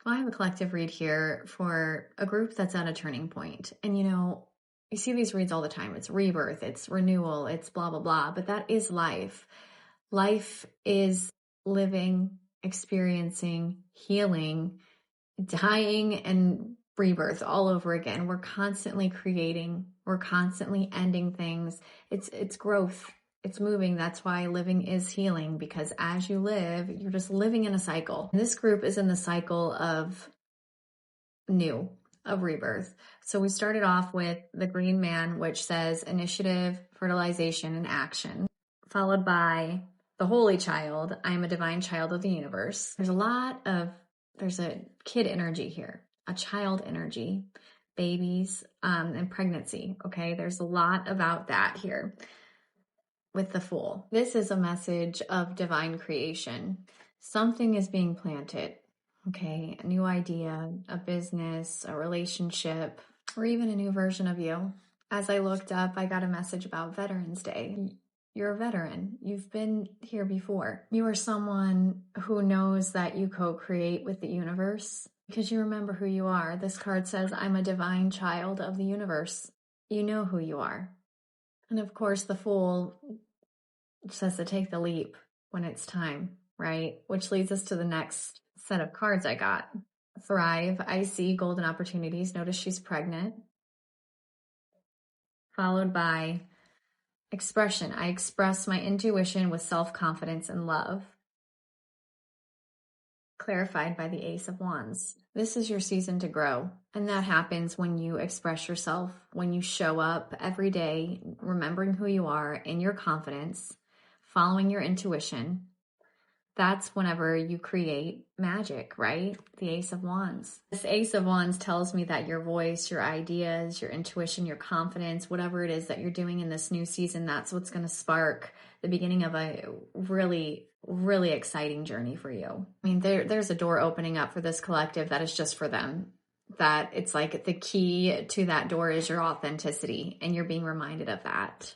Well, I have a collective read here for a group that's at a turning point. And you see these reads all the time. It's rebirth, it's renewal, it's blah, blah, blah. But that is life. Life is living, experiencing, healing, dying, and rebirth all over again. We're constantly creating, we're constantly ending things. It's growth. It's moving. That's why living is healing, because as you live, you're just living in a cycle. This group is in the cycle of rebirth. So we started off with the green man, which says initiative, fertilization, and action, followed by the holy child. I am a divine child of the universe. There's a kid energy here, a child energy, babies, and pregnancy. Okay. There's a lot about that here. With the Fool, this is a message of divine creation. Something is being planted, okay? A new idea, a business, a relationship, or even a new version of you. As I looked up, I got a message about Veterans Day. You're a veteran. You've been here before. You are someone who knows that you co-create with the universe because you remember who you are. This card says, I'm a divine child of the universe. You know who you are. And of course, the Fool says to take the leap when it's time, right? Which leads us to the next set of cards I got. Thrive. I see golden opportunities. Notice she's pregnant. Followed by expression. I express my intuition with self-confidence and love. Clarified by the Ace of Wands. This is your season to grow. And that happens when you express yourself, when you show up every day, remembering who you are in your confidence, following your intuition. That's whenever you create magic, right? The Ace of Wands. This Ace of Wands tells me that your voice, your ideas, your intuition, your confidence, whatever it is that you're doing in this new season, that's what's going to spark the beginning of a really, really exciting journey for you. I mean, there's a door opening up for this collective that is just for them. That it's like the key to that door is your authenticity, and you're being reminded of that.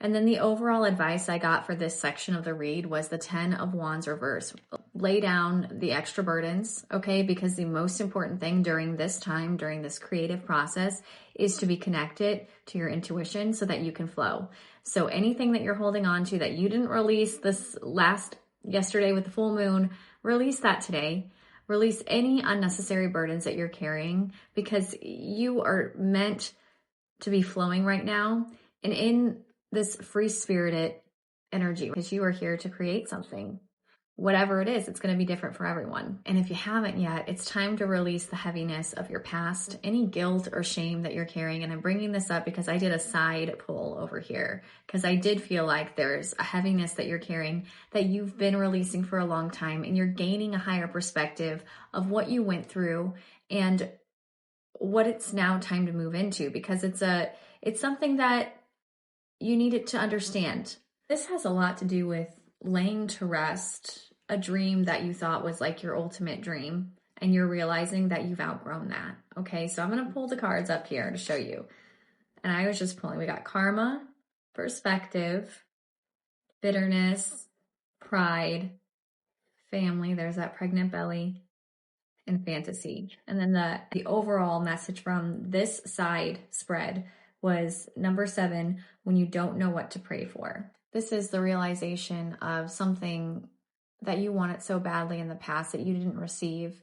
And then the overall advice I got for this section of the read was the 10 of Wands reverse. Lay down the extra burdens, okay? Because the most important thing during this time, during this creative process, is to be connected to your intuition so that you can flow. So anything that you're holding on to that you didn't release yesterday with the full moon, release that today. Release any unnecessary burdens that you're carrying, because you are meant to be flowing right now. And in this free-spirited energy, because you are here to create something. Whatever it is, it's going to be different for everyone. And if you haven't yet, it's time to release the heaviness of your past, any guilt or shame that you're carrying. And I'm bringing this up because I did a side pull over here, because I did feel like there's a heaviness that you're carrying that you've been releasing for a long time, and you're gaining a higher perspective of what you went through and what it's now time to move into, because it's something that you need it to understand. This has a lot to do with laying to rest a dream that you thought was like your ultimate dream, and you're realizing that you've outgrown that. Okay, so I'm going to pull the cards up here to show you. And I was just pulling. We got karma, perspective, bitterness, pride, family. There's that pregnant belly, and fantasy. And then the overall message from this side spread was number 7, when you don't know what to pray for. This is the realization of something that you wanted so badly in the past that you didn't receive,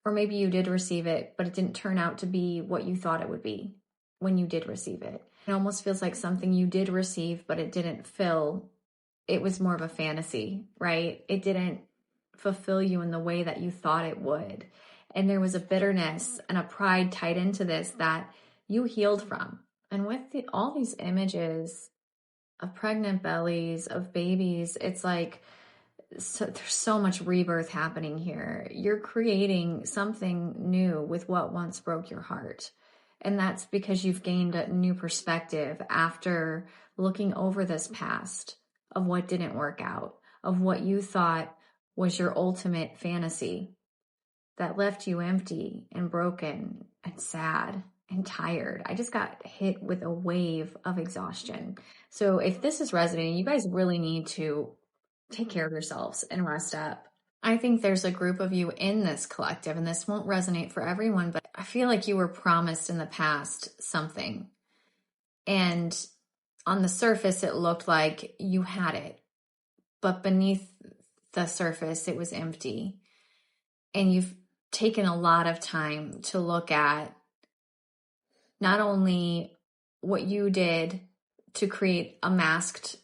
or maybe you did receive it, but it didn't turn out to be what you thought it would be when you did receive it. It almost feels like something you did receive, but it didn't fill. It was more of a fantasy, right? It didn't fulfill you in the way that you thought it would. And there was a bitterness and a pride tied into this that you healed from. And with all these images of pregnant bellies, of babies, it's like there's so much rebirth happening here. You're creating something new with what once broke your heart. And that's because you've gained a new perspective after looking over this past of what didn't work out, of what you thought was your ultimate fantasy that left you empty and broken and sad and tired. I just got hit with a wave of exhaustion. So if this is resonating, you guys really need to take care of yourselves and rest up. I think there's a group of you in this collective, and this won't resonate for everyone, but I feel like you were promised in the past something. And on the surface, it looked like you had it, but beneath the surface, it was empty. And you've taken a lot of time to look at not only what you did to create a masked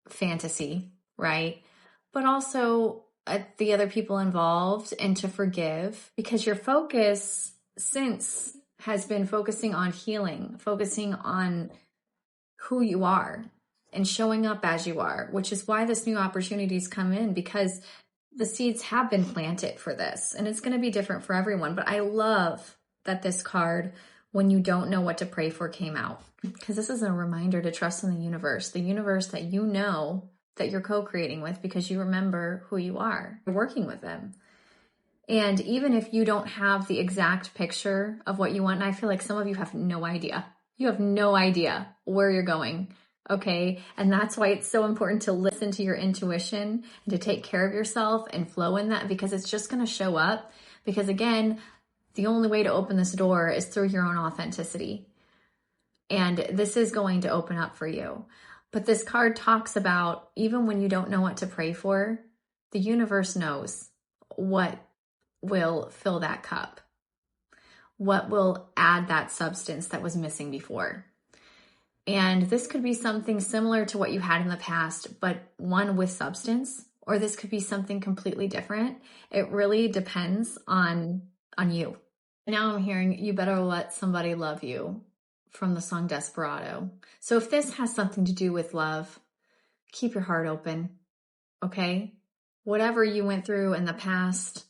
fantasy, right? But also at the other people involved and to forgive, because your focus since has been focusing on healing, focusing on who you are and showing up as you are, which is why this new opportunities come in, because the seeds have been planted for this and it's going to be different for everyone. But I love that this card, when you don't know what to pray for, came out, because this is a reminder to trust in the universe that you know that you're co-creating with, because you remember who you are. You're working with them. And even if you don't have the exact picture of what you want, and I feel like some of you have no idea. You have no idea where you're going, okay? And that's why it's so important to listen to your intuition and to take care of yourself and flow in that, because it's just going to show up. Because again, the only way to open this door is through your own authenticity. And this is going to open up for you. But this card talks about, even when you don't know what to pray for, the universe knows what will fill that cup, what will add that substance that was missing before. And this could be something similar to what you had in the past, but one with substance, or this could be something completely different. It really depends on you. Now I'm hearing "You Better Let Somebody Love You" from the song Desperado. So if this has something to do with love, keep your heart open, okay? Whatever you went through in the past,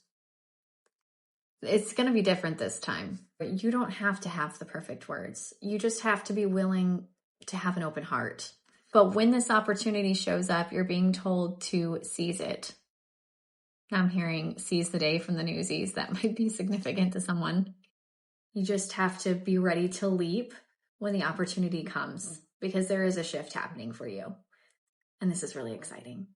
it's going to be different this time. You don't have to have the perfect words. You just have to be willing to have an open heart. But when this opportunity shows up, you're being told to seize it. I'm hearing "seize the day" from the Newsies. That might be significant to someone. You just have to be ready to leap when the opportunity comes, because there is a shift happening for you. And this is really exciting.